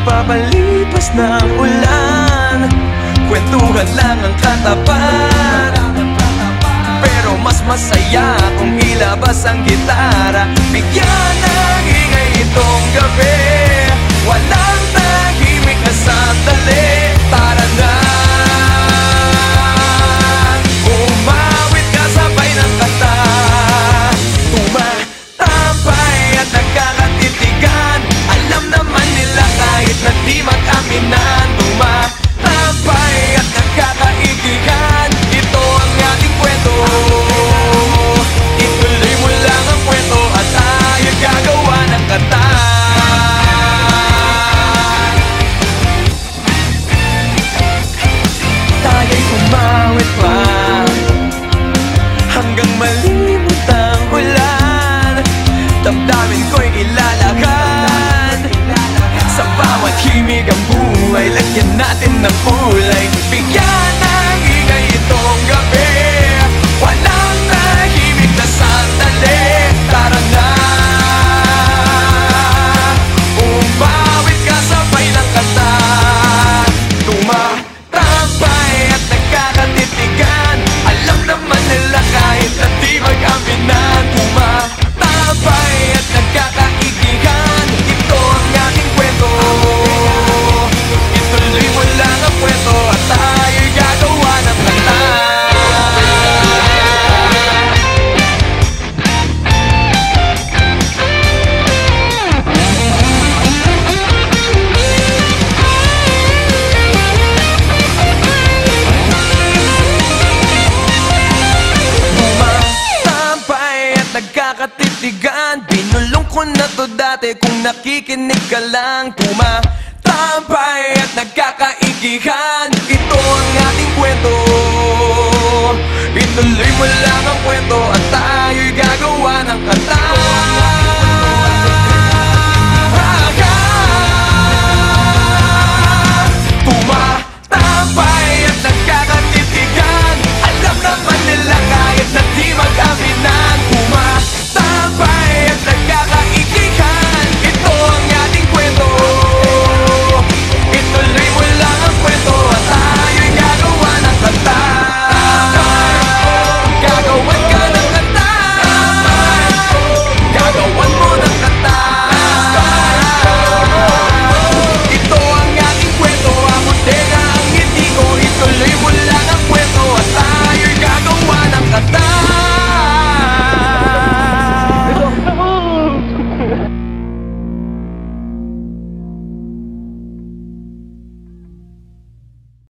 Nagpapalipas ng ulan, kwentuhan lang ang katapat. Pero mas masaya kung ilabas ang gitara. Bigyan ng ingay itong gabi, walang tahimik na sandali. Tara na, umawit ka sabay ng kanta. Tumatambay at nagkakatitigan, alam naman nila kahit na di mag-aminan. Tumatambay at nagkakaigigan, ito ang ating kwento. Ituloy mo lang ang kwento at tayo gagawa ng kanta. Tayo'y umawit pa hanggang malimot ang ulan. Damdamin ko'y ilalakad, sa bawat himig ang buhay, lagyan natin ng kulay. Bigyan ng ingay itong gabi, walang tahimik na sandali. Tara na, umawit ka sabay ng kanta. Tumatambay at nagkakatitigan, alam naman nila kahit na di mag-aminan. Tumatambay at nagkakaigigan, ito ang ating kwento. Ituloy mo lang ang kwento at tayo'y gagawa ng kanta. Tumatambay at nagkakatitigan, binulong ko na to dati kung nakikinig ka lang. Tumatambay at nagkakaigihan, ito ang ating kwento. Ituloy mo lang ang kwento at tayo'y gagawa ng kanta.